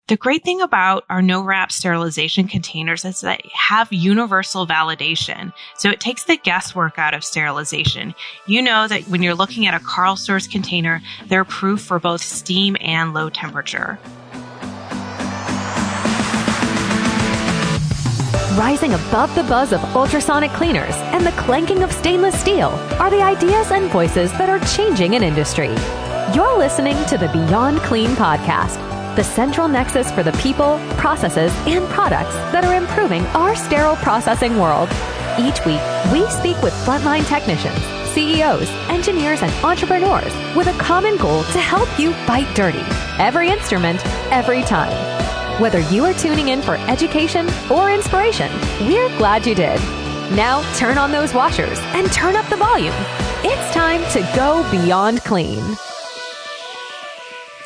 The great thing about our no-wrap sterilization containers is that they have universal validation. So it takes the guesswork out of sterilization. You know that when you're looking at a Karl Storz container, they're proof for both steam and low temperature. Rising above the buzz of ultrasonic cleaners and the clanking of stainless steel are the ideas and voices that are changing an industry. You're listening to the Beyond Clean podcast, the central nexus for the people, processes, and products that are improving our sterile processing world. Each week, we speak with frontline technicians, CEOs, engineers, and entrepreneurs with a common goal to help you fight dirty. Every instrument, every time. Whether you are tuning in for education or inspiration, we're glad you did. Now turn on those washers and turn up the volume. It's time to go beyond clean.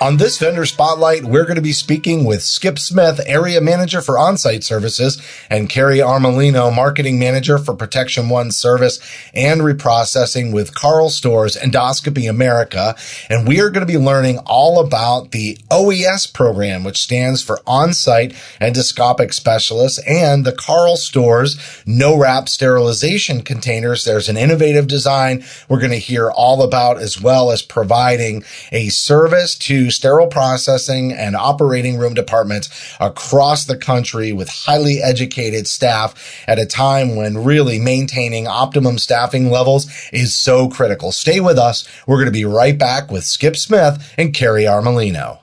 On this Vendor Spotlight, we're going to be speaking with Skip Smith, Area Manager for On-Site Services, and Carrie Armelino, Marketing Manager for Protection One Service and Reprocessing with Karl Storz Endoscopy America. And we are going to be learning all about the OES program, which stands for On-Site Endoscopic Specialist, and the Karl Storz No-Wrap Sterilization Containers. There's an innovative design we're going to hear all about, as well as providing a service to sterile processing and operating room departments across the country with highly educated staff at a time when really maintaining optimum staffing levels is so critical. Stay with us. We're going to be right back with Skip Smith and Carrie Armelino.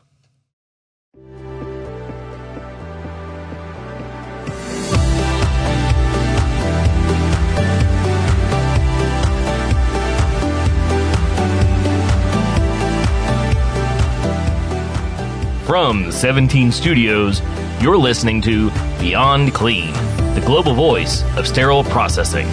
From the 17 studios, you're listening to Beyond Clean, the global voice of sterile processing.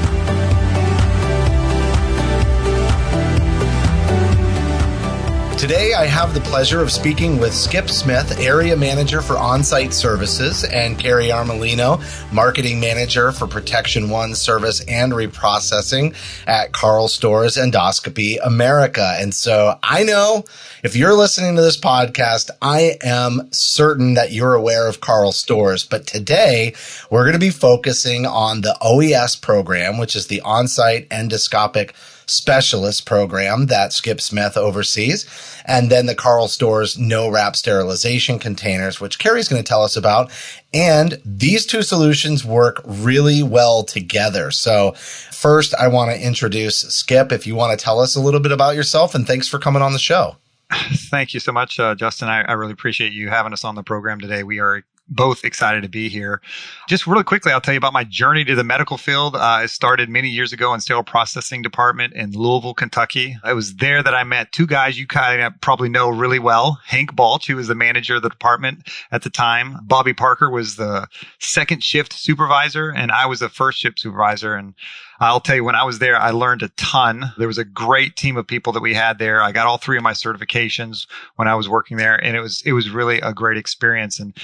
Today, I have the pleasure of speaking with Skip Smith, Area Manager for On-Site Services, and Carrie Armelino, Marketing Manager for Protection One Service and Reprocessing at Karl Storz Endoscopy America. And so I know if you're listening to this podcast, I am certain that you're aware of Karl Storz. But today, we're going to be focusing on the OES program, which is the On-Site Endoscopic Specialist program that Skip Smith oversees, and then the Karl Storz No-Wrap Sterilization Containers, which Carrie's going to tell us about. And these two solutions work really well together. So first, I want to introduce Skip, if you want to tell us a little bit about yourself, and thanks for coming on the show. Thank you so much, Justin. I really appreciate you having us on the program today. We are both excited to be here. Just really quickly, I'll tell you about my journey to the medical field. It started many years ago in sterile processing department in Louisville, Kentucky. It was there that I met two guys you kind of probably know really well. Hank Balch, who was the manager of the department at the time. Bobby Parker was the second shift supervisor, and I was the first shift supervisor. And I'll tell you, when I was there, I learned a ton. There was a great team of people that we had there. I got all three of my certifications when I was working there, and it was really a great experience. And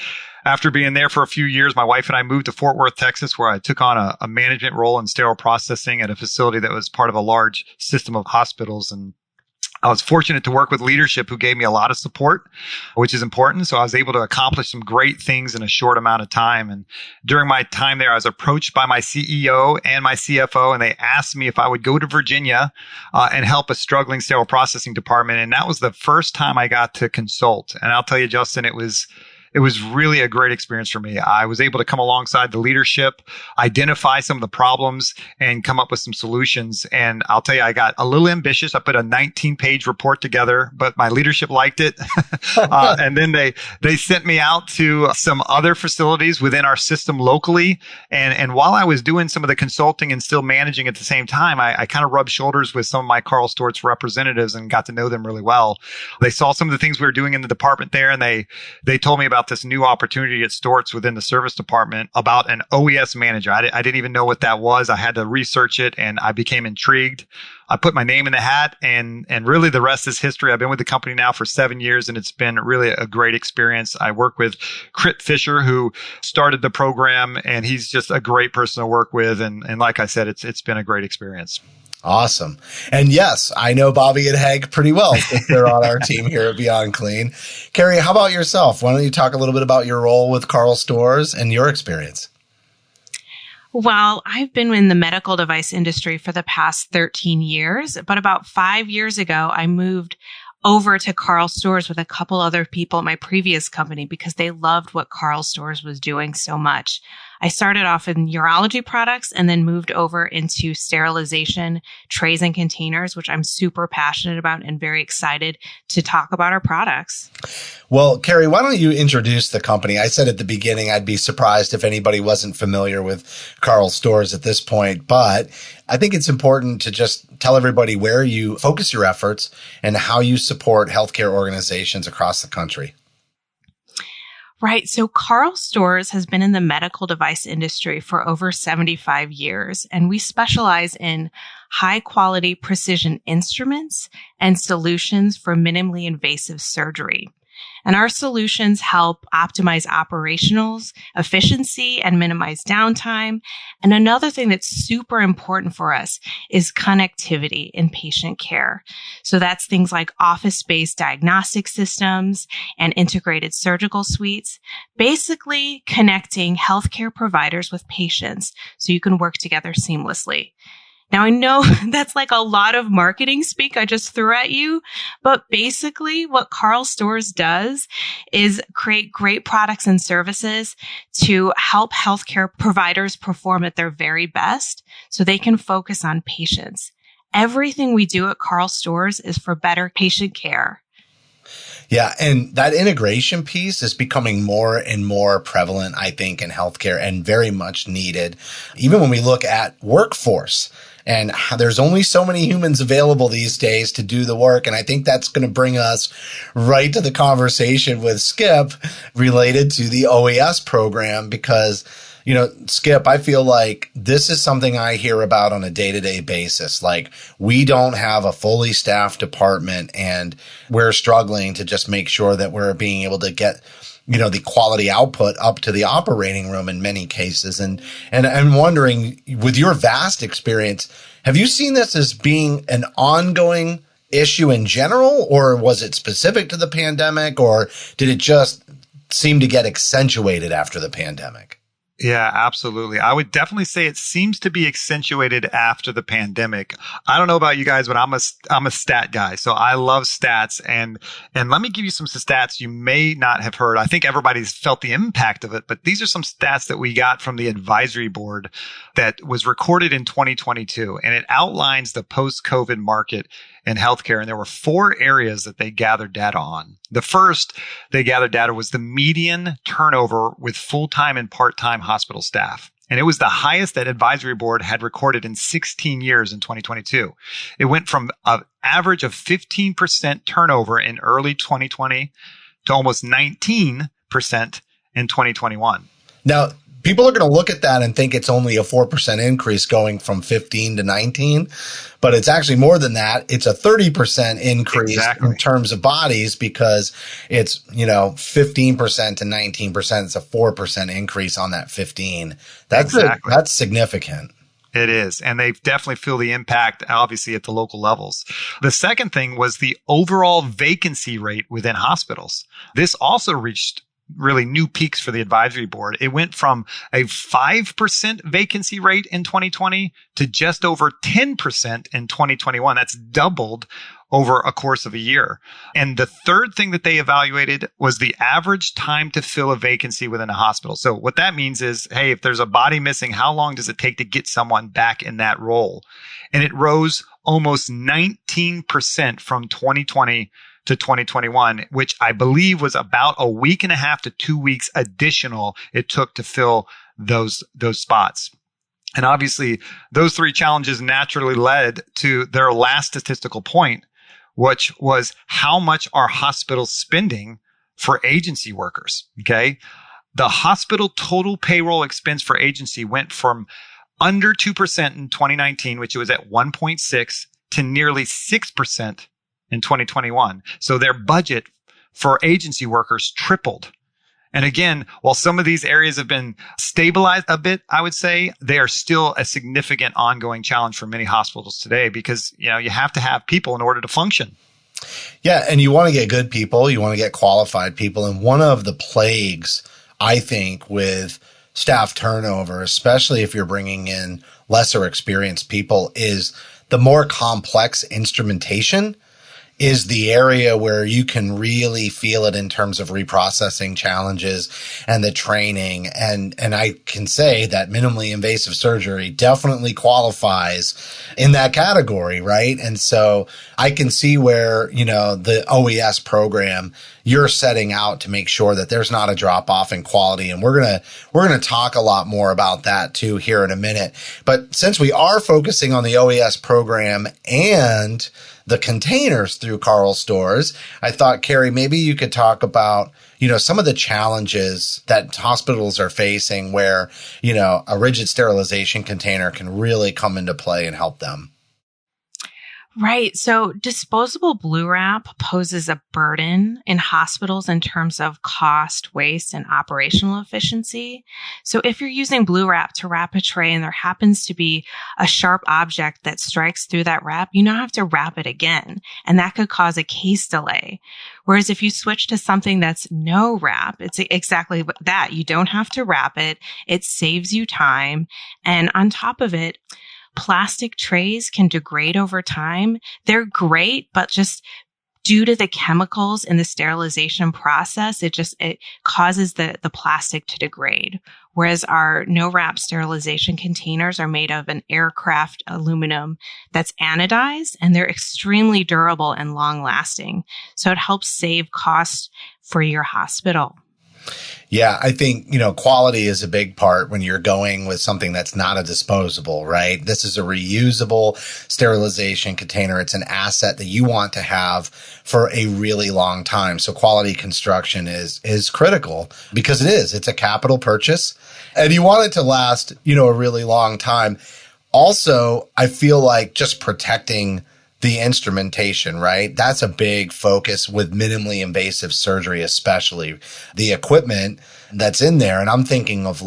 after being there for a few years, my wife and I moved to Fort Worth, Texas, where I took on a management role in sterile processing at a facility that was part of a large system of hospitals. And I was fortunate to work with leadership who gave me a lot of support, which is important. So I was able to accomplish some great things in a short amount of time. And during my time there, I was approached by my CEO and my CFO, and they asked me if I would go to Virginia and help a struggling sterile processing department. And that was the first time I got to consult. And I'll tell you, Justin, it was really a great experience for me. I was able to come alongside the leadership, identify some of the problems, and come up with some solutions. And I'll tell you, I got a little ambitious. I put a 19-page report together, but my leadership liked it. And then they sent me out to some other facilities within our system locally. And while I was doing some of the consulting and still managing at the same time, I kind of rubbed shoulders with some of my Karl Storz representatives and got to know them really well. They saw some of the things we were doing in the department there, and they told me about this new opportunity at Storz within the service department about an OES manager. I didn't even know what that was. I had to research it, and I became intrigued. I put my name in the hat, and really the rest is history. I've been with the company now for 7 years, and it's been really a great experience. I work with Crit Fisher, who started the program, and he's just a great person to work with. And like I said, it's been a great experience. Awesome. And yes, I know Bobby and Hank pretty well since they're on our team here at Beyond Clean. Carrie, how about yourself? Why don't you talk a little bit about your role with Karl Storz and your experience? Well, I've been in the medical device industry for the past 13 years, but about 5 years ago, I moved over to Karl Storz with a couple other people at my previous company because they loved what Karl Storz was doing so much. I started off in urology products and then moved over into sterilization, trays and containers, which I'm super passionate about and very excited to talk about our products. Well, Carrie, why don't you introduce the company? I said at the beginning, I'd be surprised if anybody wasn't familiar with Karl Storz at this point, but I think it's important to just tell everybody where you focus your efforts and how you support healthcare organizations across the country. Right. So Karl Storz has been in the medical device industry for over 75 years, and we specialize in high quality precision instruments and solutions for minimally invasive surgery. And our solutions help optimize operationals, efficiency, and minimize downtime. And another thing that's super important for us is connectivity in patient care. So that's things like office-based diagnostic systems and integrated surgical suites, basically connecting healthcare providers with patients so you can work together seamlessly. Now, I know that's like a lot of marketing speak I just threw at you, but basically what Karl Storz does is create great products and services to help healthcare providers perform at their very best so they can focus on patients. Everything we do at Karl Storz is for better patient care. Yeah, and that integration piece is becoming more and more prevalent, I think, in healthcare and very much needed. Even when we look at workforce, and there's only so many humans available these days to do the work. And I think that's going to bring us right to the conversation with Skip related to the OES program because, you know, Skip, I feel like this is something I hear about on a day-to-day basis. Like we don't have a fully staffed department and we're struggling to just make sure that we're being able to get the quality output up to the operating room in many cases. And I'm wondering, with your vast experience, have you seen this as being an ongoing issue in general, or was it specific to the pandemic, or did it just seem to get accentuated after the pandemic? Yeah, absolutely. I would definitely say it seems to be accentuated after the pandemic. I don't know about you guys, but I'm a stat guy. So I love stats. And let me give you some stats you may not have heard. I think everybody's felt the impact of it, but these are some stats that we got from the advisory board that was recorded in 2022. And it outlines the post-COVID market in healthcare. And there were 4 areas that they gathered data on. The first they gathered data was the median turnover with full-time and part-time hospital staff. And it was the highest that advisory board had recorded in 16 years in 2022. It went from an average of 15% turnover in early 2020 to almost 19% in 2021. Now, people are going to look at that and think it's only a 4% increase going from 15 to 19, but it's actually more than that. It's a 30% increase in terms of bodies because it's, 15% to 19%. It's a 4% increase on that 15. That's significant. It is. And they definitely feel the impact, obviously, at the local levels. The second thing was the overall vacancy rate within hospitals. This also reached really new peaks for the advisory board. It went from a 5% vacancy rate in 2020 to just over 10% in 2021. That's doubled over a course of a year. And the third thing that they evaluated was the average time to fill a vacancy within a hospital. So what that means is, hey, if there's a body missing, how long does it take to get someone back in that role? And it rose almost 19% from 2020 to 2021, which I believe was about a week and a half to 2 weeks additional it took to fill those spots. And obviously, those 3 challenges naturally led to their last statistical point, which was how much are hospitals spending for agency workers? Okay. The hospital total payroll expense for agency went from under 2% in 2019, which it was at 1.6, to nearly 6% in 2021. So their budget for agency workers tripled. And again, while some of these areas have been stabilized a bit, I would say they are still a significant ongoing challenge for many hospitals today because, you have to have people in order to function. Yeah. And you want to get good people. You want to get qualified people. And one of the plagues, I think, with staff turnover, especially if you're bringing in lesser experienced people, is the more complex instrumentation is the area where you can really feel it in terms of reprocessing challenges and the training. And I can say that minimally invasive surgery definitely qualifies in that category, right? And so I can see where, the OES program, you're setting out to make sure that there's not a drop off in quality. And we're going to talk a lot more about that too here in a minute. But since we are focusing on the OES program and the containers through Karl Storz, I thought, Carrie, maybe you could talk about, some of the challenges that hospitals are facing where, a rigid sterilization container can really come into play and help them. Right. So disposable blue wrap poses a burden in hospitals in terms of cost, waste, and operational efficiency. So if you're using blue wrap to wrap a tray and there happens to be a sharp object that strikes through that wrap, you now have to wrap it again. And that could cause a case delay. Whereas if you switch to something that's no wrap, it's exactly that. You don't have to wrap it. It saves you time. And on top of it, plastic trays can degrade over time. They're great, but just due to the chemicals in the sterilization process, it causes the plastic to degrade. Whereas our no wrap sterilization containers are made of an aircraft aluminum that's anodized, and they're extremely durable and long lasting. So it helps save costs for your hospital. Yeah, I think, quality is a big part when you're going with something that's not a disposable, right? This is a reusable sterilization container. It's an asset that you want to have for a really long time. So quality construction is critical because it is. It's a capital purchase and you want it to last, a really long time. Also, I feel like just protecting the instrumentation, right? That's a big focus with minimally invasive surgery, especially the equipment that's in there. And I'm thinking of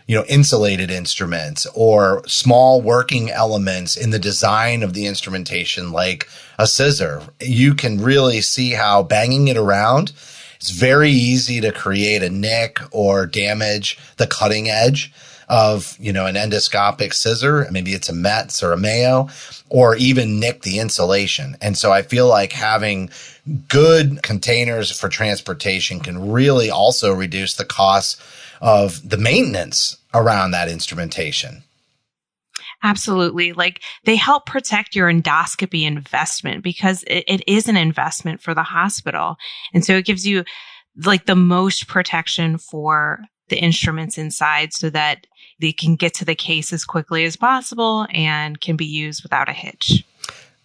insulated instruments or small working elements in the design of the instrumentation, like a scissor. You can really see how banging it around, it's very easy to create a nick or damage the cutting edge of, an endoscopic scissor. Maybe it's a Metz or a Mayo, or even nick the insulation. And so I feel like having good containers for transportation can really also reduce the cost of the maintenance around that instrumentation. Absolutely. They help protect your endoscopy investment because it is an investment for the hospital. And so it gives you the most protection for the instruments inside so that they can get to the case as quickly as possible and can be used without a hitch.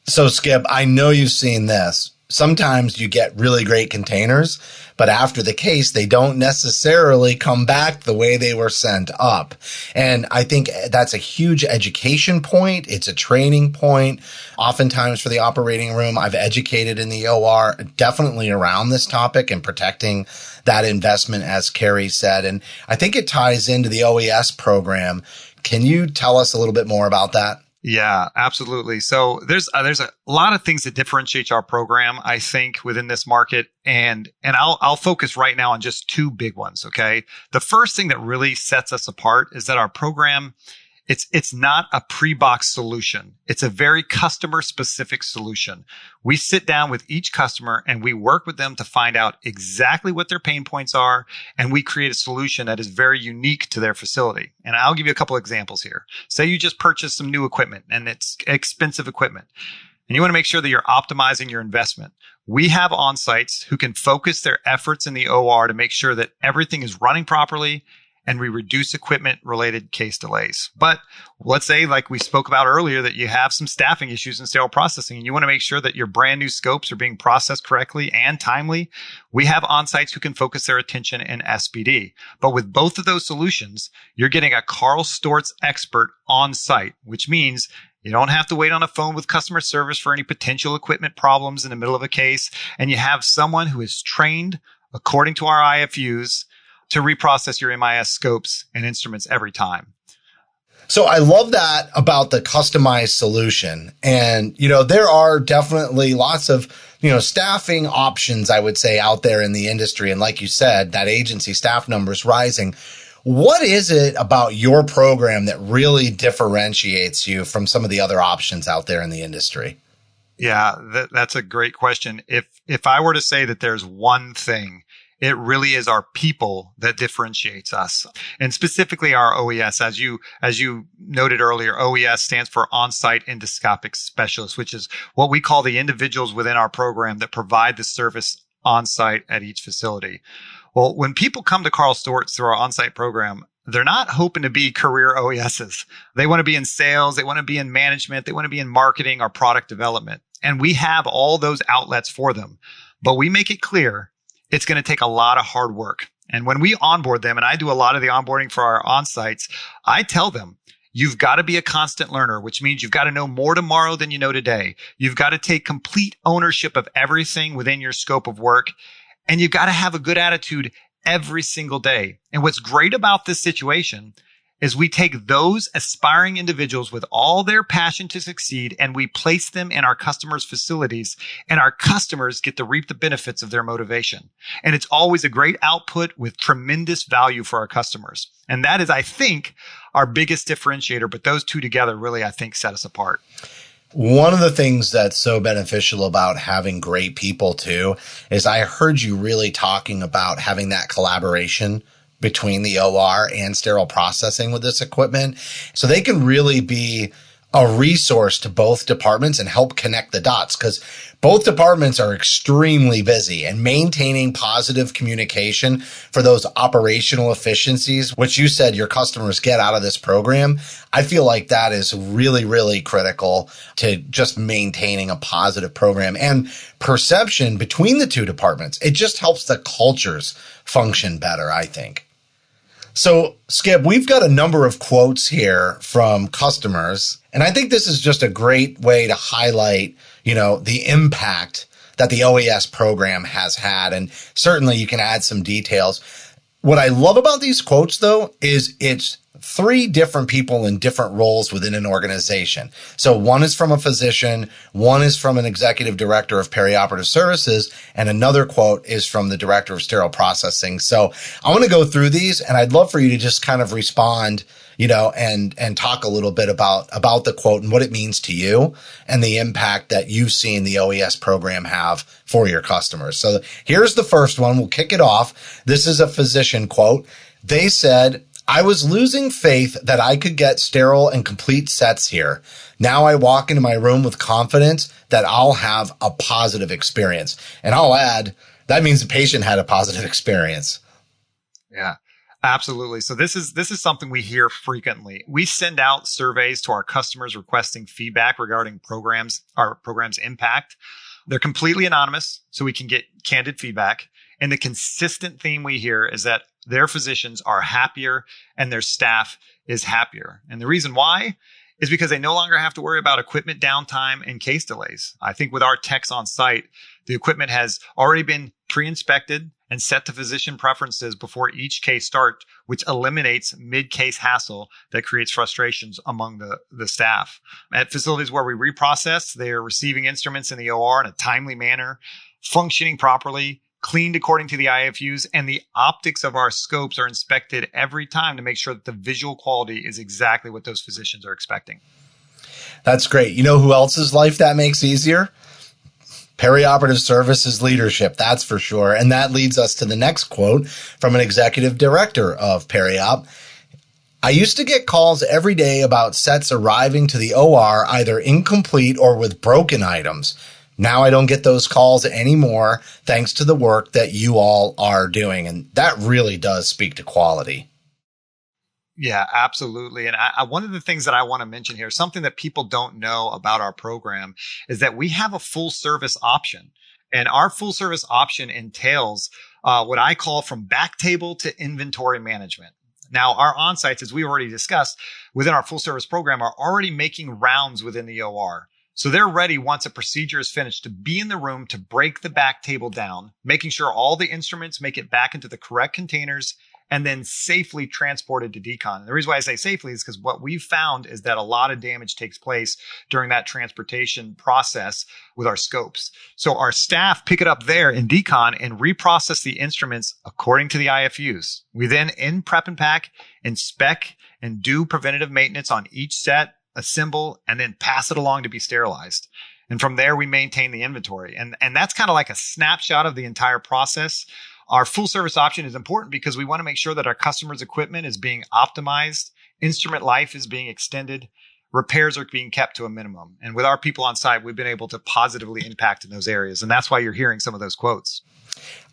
So Skip, I know you've seen this. Sometimes you get really great containers, but after the case, they don't necessarily come back the way they were sent up. And I think that's a huge education point. It's a training point. Oftentimes for the operating room, I've educated in the OR definitely around this topic and protecting that investment, as Carrie said. And I think it ties into the OES program. Can you tell us a little bit more about that? Yeah, absolutely. So there's a lot of things that differentiate our program, I think, within this market. And I'll focus right now on just two big ones. Okay. The first thing that really sets us apart is that our program, it's not a pre-box solution. It's a very customer specific solution. We sit down with each customer and we work with them to find out exactly what their pain points are. And we create a solution that is very unique to their facility. And I'll give you a couple of examples here. Say you just purchased some new equipment and it's expensive equipment and you want to make sure that you're optimizing your investment. We have on-sites who can focus their efforts in the OR to make sure that everything is running properly and we reduce equipment-related case delays. But let's say, like we spoke about earlier, that you have some staffing issues in sterile processing and you want to make sure that your brand new scopes are being processed correctly and timely. We have on-sites who can focus their attention in SPD. But with both of those solutions, you're getting a Karl Storz expert on-site, which means you don't have to wait on a phone with customer service for any potential equipment problems in the middle of a case. And you have someone who is trained according to our IFUs to reprocess your MIS scopes and instruments every time. So I love that about the customized solution. And, there are definitely lots of, staffing options, I would say, out there in the industry. And like you said, that agency staff number is rising. What is it about your program that really differentiates you from some of the other options out there in the industry? Yeah, that's a great question. If I were to say that there's one thing, it really is our people that differentiates us, and specifically our OES. As you noted earlier, OES stands for On-Site Endoscopic Specialist, which is what we call the individuals within our program that provide the service on-site at each facility. Well, when people come to Karl Storz through our on-site program, they're not hoping to be career OESs. They want to be in sales. They want to be in management. They want to be in marketing or product development. And we have all those outlets for them, but we make it clear it's going to take a lot of hard work. And when we onboard them, and I do a lot of the onboarding for our on-sites, I tell them, you've got to be a constant learner, which means you've got to know more tomorrow than you know today. You've got to take complete ownership of everything within your scope of work. And you've got to have a good attitude every single day. And what's great about this situation is we take those aspiring individuals with all their passion to succeed and we place them in our customers' facilities, and our customers get to reap the benefits of their motivation. And it's always a great output with tremendous value for our customers. And that is, I think, our biggest differentiator. But those two together really, I think, set us apart. One of the things that's so beneficial about having great people too is I heard you really talking about having that collaboration between the OR and sterile processing with this equipment. So they can really be a resource to both departments and help connect the dots, because both departments are extremely busy, and maintaining positive communication for those operational efficiencies, which you said your customers get out of this program. I feel like that is really, really critical to just maintaining a positive program and perception between the two departments. It just helps the cultures function better, I think. So, Skip, we've got a number of quotes here from customers, and I think this is just a great way to highlight, the impact that the OES program has had. And certainly you can add some details. What I love about these quotes, though, is it's three different people in different roles within an organization. So one is from a physician, one is from an executive director of perioperative services, and another quote is from the director of sterile processing. So I want to go through these, and I'd love for you to just kind of respond, and talk a little bit about the quote and what it means to you and the impact that you've seen the OES program have for your customers. So here's the first one. We'll kick it off. This is a physician quote. They said, "I was losing faith that I could get sterile and complete sets here. Now I walk into my room with confidence that I'll have a positive experience." And I'll add, that means the patient had a positive experience. Yeah, absolutely. So this is something we hear frequently. We send out surveys to our customers requesting feedback regarding our program's impact. They're completely anonymous, so we can get candid feedback. And the consistent theme we hear is that their physicians are happier and their staff is happier. And the reason why is because they no longer have to worry about equipment downtime and case delays. I think with our techs on site, the equipment has already been pre-inspected and set to physician preferences before each case starts, which eliminates mid-case hassle that creates frustrations among the staff. At facilities where we reprocess, they are receiving instruments in the OR in a timely manner, functioning properly, cleaned according to the IFUs, and the optics of our scopes are inspected every time to make sure that the visual quality is exactly what those physicians are expecting. That's great. You know who else's life that makes easier? Perioperative services leadership, that's for sure. And that leads us to the next quote from an executive director of Periop. "I used to get calls every day about sets arriving to the OR either incomplete or with broken items. Now I don't get those calls anymore thanks to the work that you all are doing." And that really does speak to quality. Yeah, absolutely. And one of the things that I want to mention here, something that people don't know about our program, is that we have a full service option. And our full service option entails what I call from back table to inventory management. Now, our on-sites, as we already discussed, within our full service program are already making rounds within the OR. So they're ready once a procedure is finished to be in the room to break the back table down, making sure all the instruments make it back into the correct containers and then safely transported to decon. And the reason why I say safely is because what we've found is that a lot of damage takes place during that transportation process with our scopes. So our staff pick it up there in decon and reprocess the instruments according to the IFUs. We then in prep and pack, inspect and do preventative maintenance on each set, assemble, and then pass it along to be sterilized. And from there, we maintain the inventory. And that's kind of like a snapshot of the entire process. Our full service option is important because we want to make sure that our customers' equipment is being optimized, instrument life is being extended, repairs are being kept to a minimum. And with our people on site, we've been able to positively impact in those areas. And that's why you're hearing some of those quotes.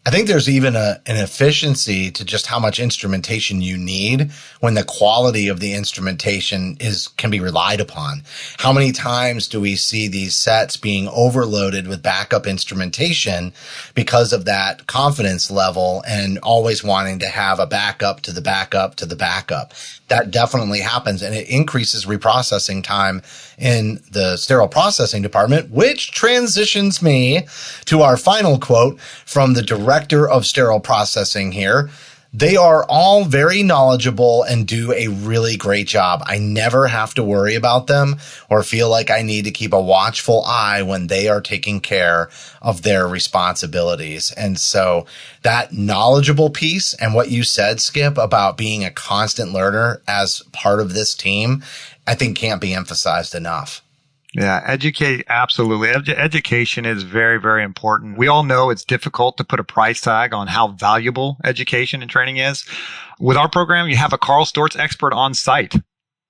I think there's even an efficiency to just how much instrumentation you need when the quality of the instrumentation can be relied upon. How many times do we see these sets being overloaded with backup instrumentation because of that confidence level and always wanting to have a backup to the backup to the backup? That definitely happens, and it increases reprocessing time in the sterile processing department, which transitions me to our final quote from the director of sterile processing here. They are all very knowledgeable and do a really great job. I never have to worry about them or feel like I need to keep a watchful eye when they are taking care of their responsibilities. And so that knowledgeable piece and what you said, Skip, about being a constant learner as part of this team, I think can't be emphasized enough. Yeah, absolutely. Education is very, very important. We all know it's difficult to put a price tag on how valuable education and training is. With our program, you have a Karl Storz expert on site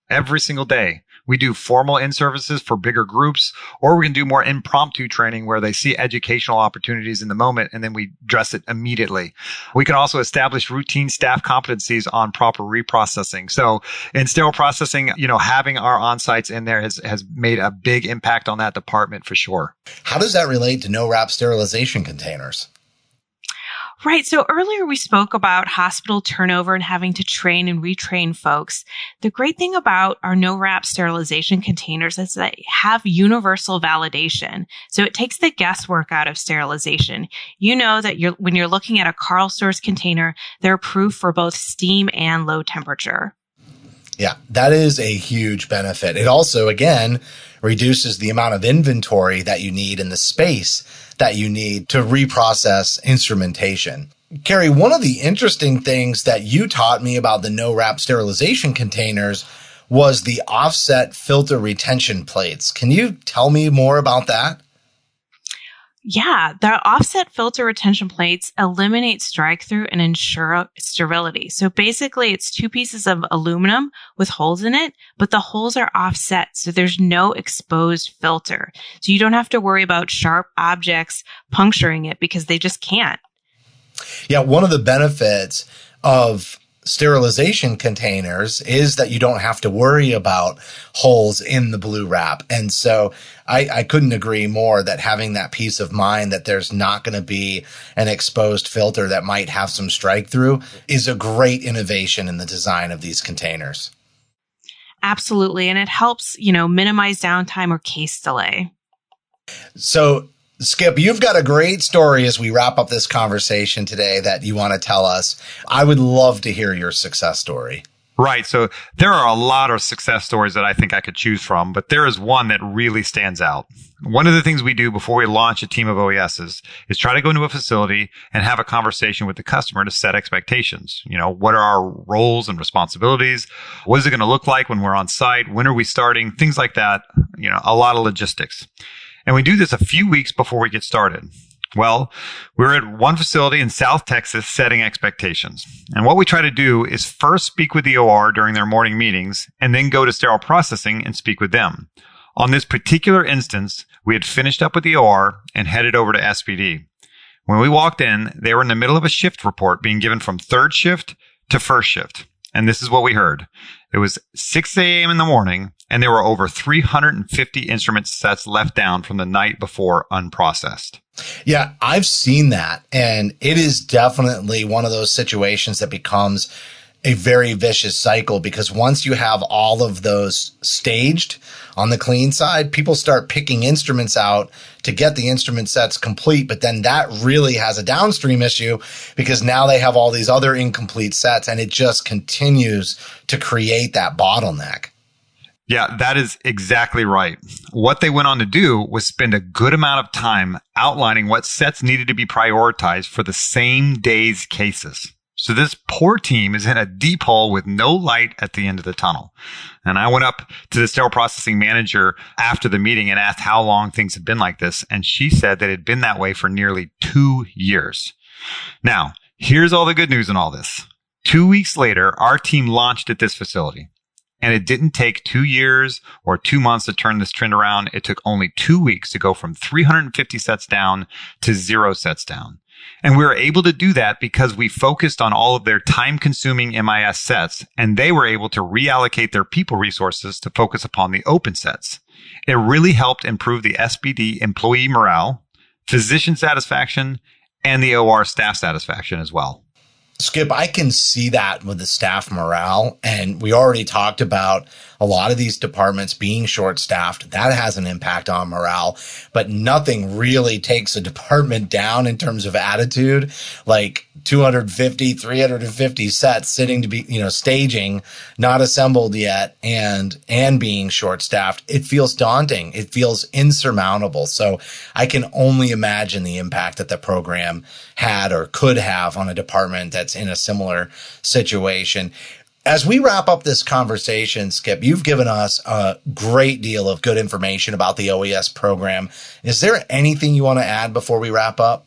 every single day. We do formal in-services for bigger groups, or we can do more impromptu training where they see educational opportunities in the moment, and then we address it immediately. We can also establish routine staff competencies on proper reprocessing. So in sterile processing, having our on-sites in there has made a big impact on that department for sure. How does that relate to no-wrap sterilization containers? Right. So earlier we spoke about hospital turnover and having to train and retrain folks. The great thing about our no-wrap sterilization containers is that they have universal validation. So it takes the guesswork out of sterilization. You know that when you're looking at a Karl Storz container, they're approved for both steam and low temperature. Yeah, that is a huge benefit. It also, again, reduces the amount of inventory that you need and the space that you need to reprocess instrumentation. Carrie, one of the interesting things that you taught me about the no-wrap sterilization containers was the offset filter retention plates. Can you tell me more about that? Yeah, the offset filter retention plates eliminate strike-through and ensure sterility. So basically, it's two pieces of aluminum with holes in it, but the holes are offset, so there's no exposed filter. So you don't have to worry about sharp objects puncturing it because they just can't. Yeah, one of the benefits of sterilization containers is that you don't have to worry about holes in the blue wrap. And so I couldn't agree more that having that peace of mind that there's not going to be an exposed filter that might have some strike through is a great innovation in the design of these containers. Absolutely. And it helps, minimize downtime or case delay. So Skip, you've got a great story as we wrap up this conversation today that you want to tell us. I would love to hear your success story. Right. So there are a lot of success stories that I think I could choose from, but there is one that really stands out. One of the things we do before we launch a team of OESs is try to go into a facility and have a conversation with the customer to set expectations. What are our roles and responsibilities? What is it going to look like when we're on site? When are we starting? Things like that. A lot of logistics. And we do this a few weeks before we get started. Well, we're at one facility in South Texas setting expectations. And what we try to do is first speak with the OR during their morning meetings and then go to sterile processing and speak with them. On this particular instance, we had finished up with the OR and headed over to SPD. When we walked in, they were in the middle of a shift report being given from third shift to first shift. And this is what we heard. It was 6 a.m. in the morning, and there were over 350 instrument sets left down from the night before unprocessed. Yeah, I've seen that. And it is definitely one of those situations that becomes a very vicious cycle, because once you have all of those staged on the clean side, people start picking instruments out to get the instrument sets complete. But then that really has a downstream issue, because now they have all these other incomplete sets, and it just continues to create that bottleneck. Yeah, that is exactly right. What they went on to do was spend a good amount of time outlining what sets needed to be prioritized for the same day's cases. So this poor team is in a deep hole with no light at the end of the tunnel. And I went up to the sterile processing manager after the meeting and asked how long things had been like this. And she said that it had been that way for nearly 2 years. Now, here's all the good news in all this. 2 weeks later, our team launched at this facility. And it didn't take 2 years or 2 months to turn this trend around. It took only 2 weeks to go from 350 sets down to 0 sets down. And we were able to do that because we focused on all of their time-consuming MIS sets, and they were able to reallocate their people resources to focus upon the open sets. It really helped improve the SBD employee morale, physician satisfaction, and the OR staff satisfaction as well. Skip, I can see that with the staff morale. And we already talked about a lot of these departments being short-staffed. That has an impact on morale, but nothing really takes a department down in terms of attitude, like 250, 350 sets sitting to be, staging, not assembled yet, and being short-staffed. It feels daunting. It feels insurmountable. So I can only imagine the impact that the program had or could have on a department that's in a similar situation. As we wrap up this conversation, Skip, you've given us a great deal of good information about the OES program. Is there anything you want to add before we wrap up?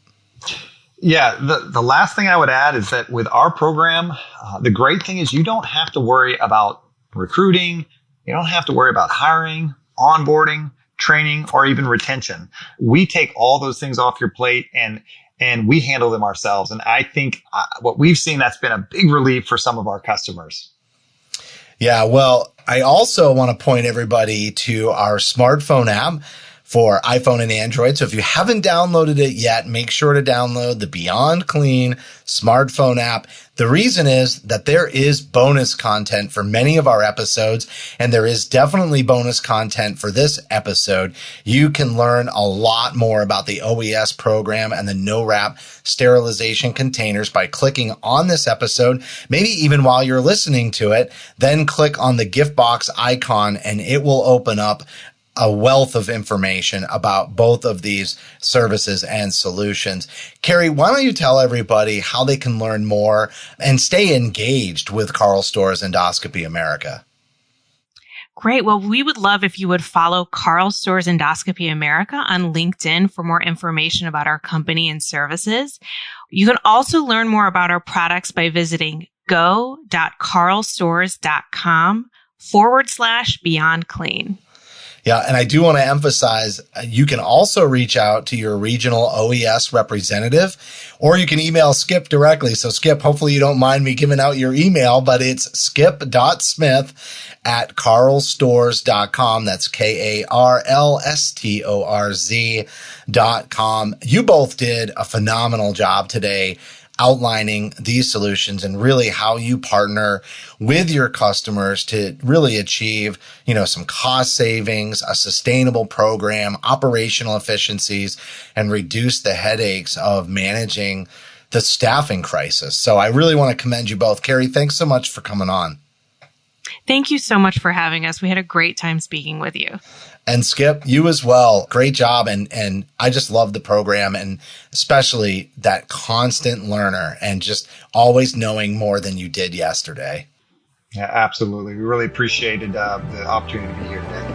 Yeah, the last thing I would add is that with our program, the great thing is you don't have to worry about recruiting. You don't have to worry about hiring, onboarding, training, or even retention. We take all those things off your plate and we handle them ourselves. And I think what we've seen, that's been a big relief for some of our customers. Yeah, well, I also want to point everybody to our smartphone app for iPhone and Android. So if you haven't downloaded it yet, make sure to download the Beyond Clean smartphone app. The reason is that there is bonus content for many of our episodes, and there is definitely bonus content for this episode. You can learn a lot more about the OES program and the no-wrap sterilization containers by clicking on this episode, maybe even while you're listening to it. Then click on the gift box icon, and it will open up a wealth of information about both of these services and solutions. Carrie, why don't you tell everybody how they can learn more and stay engaged with Karl Storz Endoscopy America? Great. Well, we would love if you would follow Karl Storz Endoscopy America on LinkedIn for more information about our company and services. You can also learn more about our products by visiting go.karlstorz.com/Beyond Clean. Yeah, and I do want to emphasize, you can also reach out to your regional OES representative, or you can email Skip directly. So Skip, hopefully you don't mind me giving out your email, but it's skip.smith@karlstorz.com. That's KARLSTORZ.com. You both did a phenomenal job today outlining these solutions and really how you partner with your customers to really achieve, some cost savings, a sustainable program, operational efficiencies, and reduce the headaches of managing the staffing crisis. So I really want to commend you both. Carrie, thanks so much for coming on. Thank you so much for having us. We had a great time speaking with you. And Skip, you as well. Great job. And I just love the program, and especially that constant learner and just always knowing more than you did yesterday. Yeah, absolutely. We really appreciated the opportunity to be here today.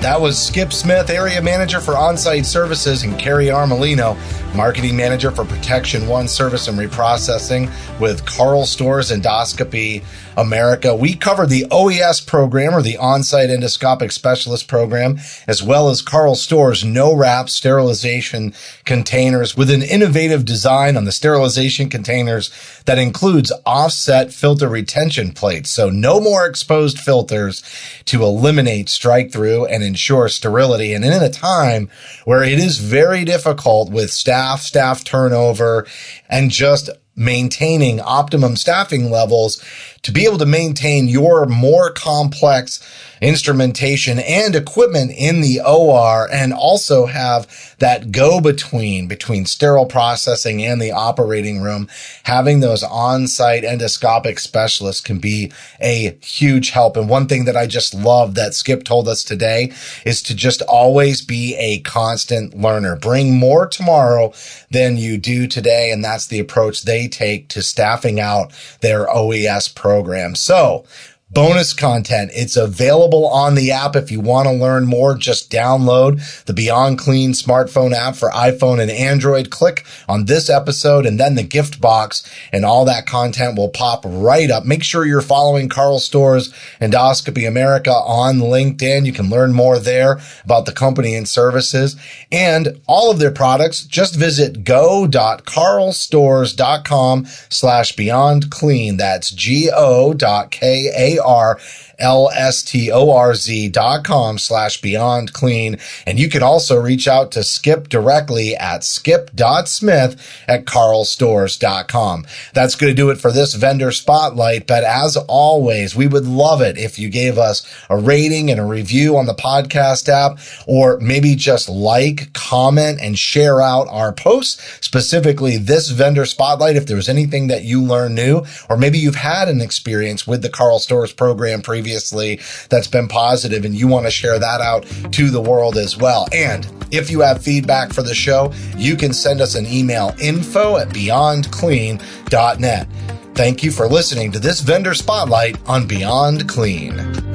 That was Skip Smith, Area Manager for On-Site Services, and Carrie Armelino, Marketing Manager for Protection One Service and Reprocessing with Karl Storz Endoscopy America. We cover the OES program, or the On-Site Endoscopic Specialist program, as well as Karl Storz no-wrap sterilization containers with an innovative design on the sterilization containers that includes offset filter retention plates. So no more exposed filters to eliminate strike through and ensure sterility. And in a time where it is very difficult with staff turnover, and just maintaining optimum staffing levels, to be able to maintain your more complex instrumentation and equipment in the OR, and also have that between sterile processing and the operating room, having those on-site endoscopic specialists can be a huge help. And one thing that I just love that Skip told us today is to just always be a constant learner. Bring more tomorrow than you do today. And that's the approach they take to staffing out their OES program. So, bonus content. It's available on the app. If you want to learn more, just download the Beyond Clean smartphone app for iPhone and Android. Click on this episode and then the gift box, and all that content will pop right up. Make sure you're following Karl Storz Endoscopy America on LinkedIn. You can learn more there about the company and services and all of their products. Just visit go.karlstorz.com/beyondclean. That's GO.KARLSTORZ.com/beyond-clean. And you can also reach out to Skip directly at skip.smith@karlstorz.com. That's going to do it for this vendor spotlight. But as always, we would love it if you gave us a rating and a review on the podcast app, or maybe just like, comment, and share out our posts, specifically this vendor spotlight. If there was anything that you learned new, or maybe you've had an experience with the Karl Storz program previously that's been positive and you want to share that out to the world as well. And if you have feedback for the show, you can send us an email, info@beyondclean.net. Thank you for listening to this vendor spotlight on Beyond Clean.